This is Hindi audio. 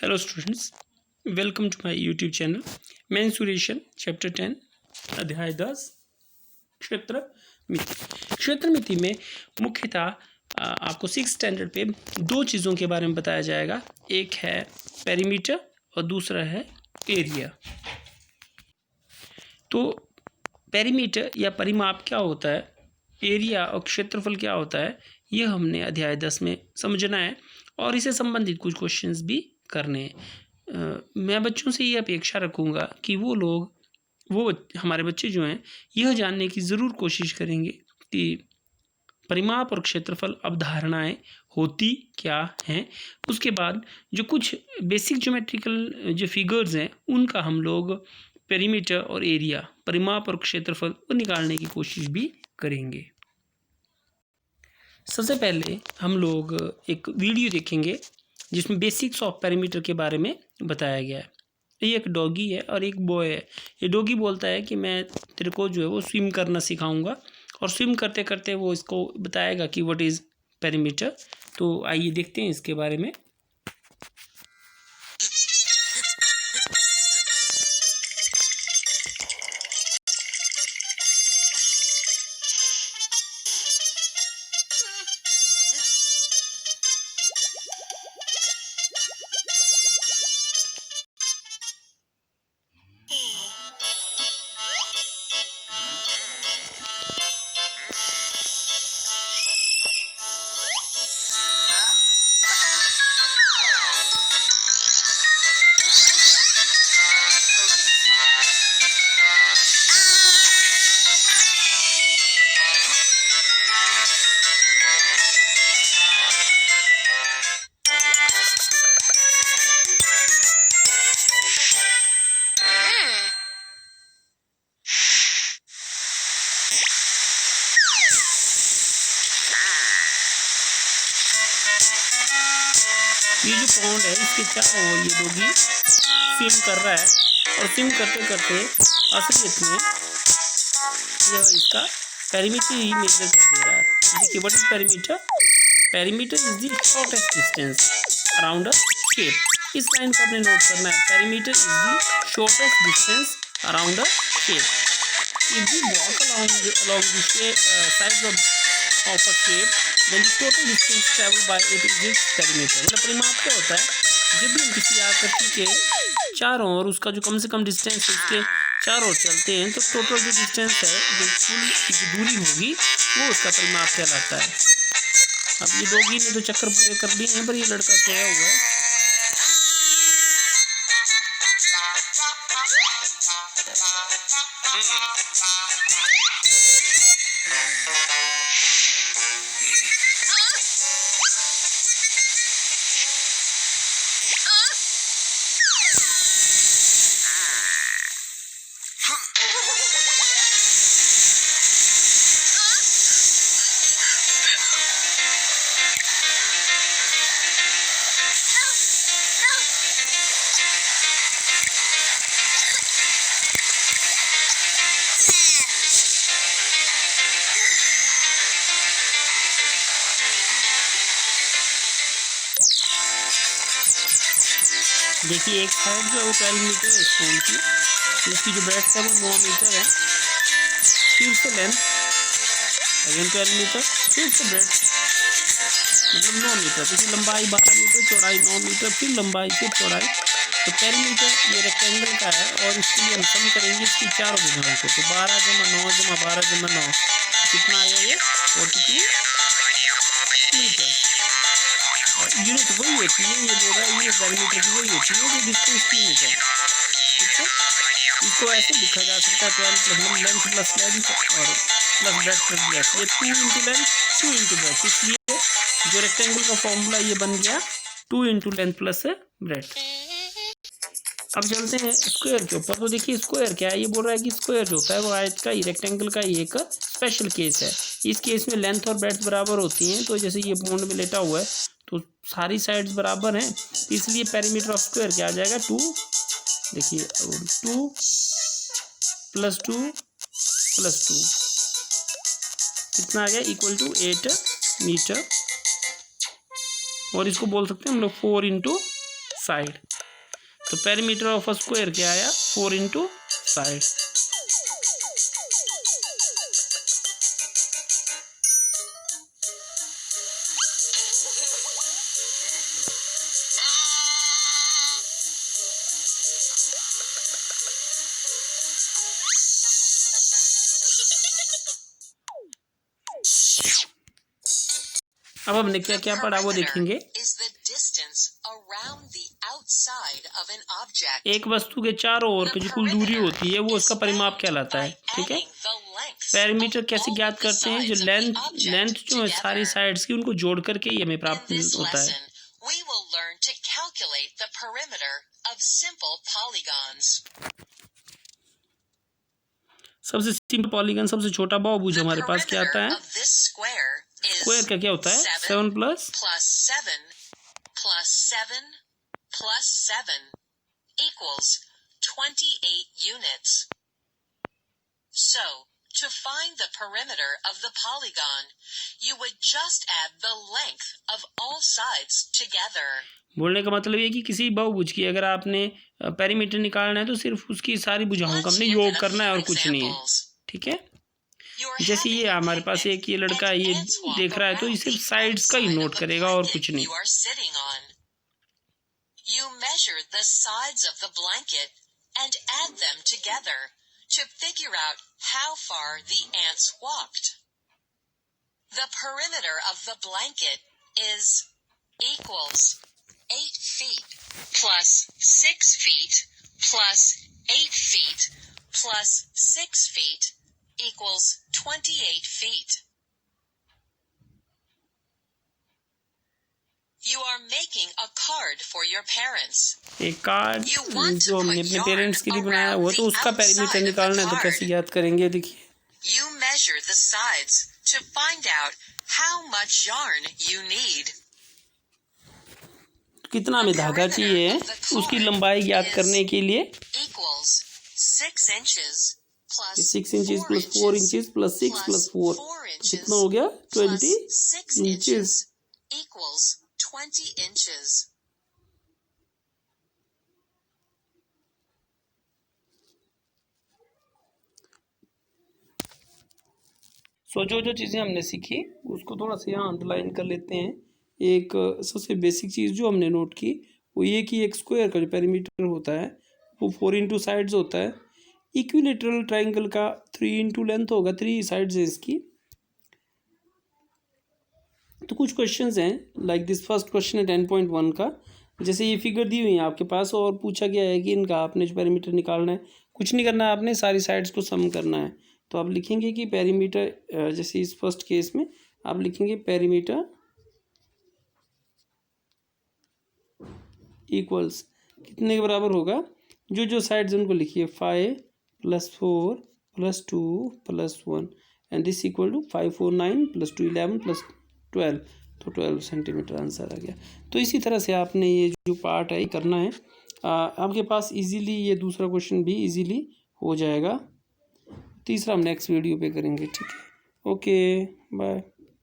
Hello students, welcome to my YouTube channel. Mensuration chapter 10 अध्याय 10 क्षेत्र मिति। क्षेत्र मिति में मुख्यतः आपको 6th स्टैंडर्ड पे दो चीज़ों के बारे में बताया जाएगा। एक है पेरीमीटर और दूसरा है एरिया। तो पेरीमीटर या परिमाप क्या होता है, एरिया और क्षेत्रफल क्या होता है, यह हमने अध्याय 10 में समझना है और इसे संबंधित कुछ क्वेश्चंस भी करने हैं। मैं बच्चों से ये अपेक्षा रखूँगा कि वो हमारे बच्चे जो हैं यह जानने की ज़रूर कोशिश करेंगे कि परिमाप और क्षेत्रफल अवधारणाएं होती क्या हैं। उसके बाद जो कुछ बेसिक ज्योमेट्रिकल जो फिगर्स हैं उनका हम लोग पेरीमीटर और एरिया, परिमाप और क्षेत्रफल को निकालने की कोशिश भी करेंगे। सबसे पहले हम लोग एक वीडियो देखेंगे जिसमें बेसिक्स ऑफ पेरीमीटर के बारे में बताया गया है। ये एक डॉगी है और एक बॉय है। ये डॉगी बोलता है कि मैं तेरे को जो है वो स्विम करना सिखाऊंगा और स्विम करते करते वो इसको बताएगा कि व्हाट इज़ पेरीमीटर। तो आइए देखते हैं इसके बारे में। ये जो पॉन्ड है इसके चारों ओर ये डॉगी स्विम कर रहा है और स्विम करते करते असलियत में यह इसका पेरीमीटर ही मेजर कर दे रहा है। देखिए what is perimeter. Perimeter is the shortest distance around a shape. इस लाइन को आपने नोट करना है। Perimeter is the shortest distance around a shape. If we walk along the sides of a shape, then the total distance traveled by it is its perimeter। मतलब परिमाप क्या होता है, जब भी हम किसी आकृति के चारों ओर उसका जो कम से कम डिस्टेंस है उसके चारों ओर चलते हैं तो टोटल जो डिस्टेंस है, जो कुल की दूरी होगी वो उसका परिमाप कहलाता है। अब ये डॉगी ने तो चक्कर पूरे कर लिए हैं पर ये लड़का सोया हुआ है। देखिए एक साइड जो है वो 12 मीटर है स्टोन की, इसकी जो ब्रेड्थ है वो 9 मीटर है। फिर से लेंथ अगेन 12 मीटर, फिर से ब्रेड्थ मतलब 9 मीटर। तो इसकी लंबाई 12 मीटर, चौड़ाई 9 मीटर, फिर लंबाई फिर चौड़ाई। तो पेरीमीटर ये रेक्टेंगल का है और इसके लिए हम सम करेंगे इसकी चारों भुजाओं को। तो 12 × 9 × 12 × 9 कितना आ गया, ये 42 मीटर। यूनिट वही होती है, ये बोल रहा है यूनिट पेरीमीटर की वही होती है जो डिस्टेंस की यूनिट है। ठीक है, इसको ऐसे लिखा जा सकता है 12 + लेंथ प्लस लेंथ और प्लस ब्रेड्थ प्लस ब्रेड्थ। ये 2 × लेंथ 2 × ब्रेड्थ, इसलिए जो रेक्टेंगल का फॉर्मूला ये बन गया 2 × लेंथ प्लस ब्रेड्थ। अब चलते हैं स्क्वायर के ऊपर। तो देखिए स्क्वायर क्या है, ये बोल रहा है कि स्क्वायर जो होता है वो आयत का ही, रेक्टेंगल का ही एक स्पेशल केस है। इस केस में लेंथ और ब्रेड्थ बराबर होती हैं। तो जैसे ये पॉन्ड में लेटा हुआ है तो सारी साइड्स बराबर हैं, इसलिए पेरीमीटर ऑफ स्क्वायर क्या आ जाएगा 2। देखिए 2 + 2 + 2 कितना आ गया, = 8 मीटर। और इसको बोल सकते हैं हम लोग 4 × साइड। तो पेरीमीटर ऑफ अ स्क्वायर क्या आया, 4 इंटू साइड। अब हमने क्या क्या पढ़ा वो देखेंगे। एक वस्तु के चारों ओर की जो कुल दूरी होती है वो उसका परिमाप कहलाता है, ठीक है। पेरीमीटर कैसे ज्ञात करते हैं, जो लेंथ जो है सारी साइड्स की उनको जोड़ करके ये हमें प्राप्त होता है। सबसे सिंपल पॉलीगन, सबसे छोटा बहुभुज हमारे पास क्या आता है, स्क्वायर का क्या होता है, 7 plus 7 equals 28 units. So, to find the perimeter of the polygon, you would just add the length of all sides together. बोलने का मतलब ये कि किसी बहुभुज की अगर आपने पेरीमीटर निकालना है तो सिर्फ उसकी सारी भुजाओं का हमने योग करना है और कुछ नहीं है, ठीक है। जैसे ये हमारे पास एक ये लड़का ये देख रहा है तो ये सिर्फ साइड्स का ही नोट करेगा और कुछ नहीं। You measure the sides of the blanket and add them together to figure out how far the ants walked. The perimeter of the blanket is equals 8 feet plus 6 feet plus 8 feet plus 6 feet equals 28 feet. You are making a card for your parents. एक कार्ड जो हमने अपने पेरेंट्स के लिए बनाया हुआ तो उसका पेरीमीटर निकालना है तो कैसे याद करेंगे, देखिए। You measure the sides to find out how much yarn you need. कितना हमें धागा चाहिए उसकी लंबाई ज्ञात करने के लिए equals 6 inches plus 6 inches plus 4 inches plus 6 plus 4 कितना हो गया 20 inches equals 20 inches. जो चीज़ें हमने सीखी उसको थोड़ा सा यहाँ अंडरलाइन कर लेते हैं। एक सबसे बेसिक चीज़ जो हमने नोट की वो ये कि एक स्क्वायर का जो पेरीमीटर होता है वो 4 इंटू साइड्स होता है। इक्विलेटरल ट्राइंगल का 3 इंटू लेंथ होगा, 3 साइड्स है इसकी। तो कुछ क्वेश्चंस हैं लाइक दिस फर्स्ट क्वेश्चन है 10.1 का। जैसे ये फिगर दी हुई है आपके पास और पूछा गया है कि इनका आपने जो पेरीमीटर निकालना है, कुछ नहीं करना है आपने, सारी साइड्स को सम करना है। तो आप लिखेंगे कि पेरीमीटर, जैसे इस फर्स्ट केस में आप लिखेंगे पेरीमीटर इक्वल्स कितने के बराबर होगा, जो साइड्स उनको लिखिए 5 + 4 + 2 + 1 एंड दिस इक्वल टू 5 4 9 + 2 11 + 12, तो 12 सेंटीमीटर आंसर आ गया। तो इसी तरह से आपने ये जो पार्ट है करना है। आपके पास इजीली ये दूसरा क्वेश्चन भी इजीली हो जाएगा। तीसरा हम नेक्स्ट वीडियो पे करेंगे, ठीक है। Okay bye.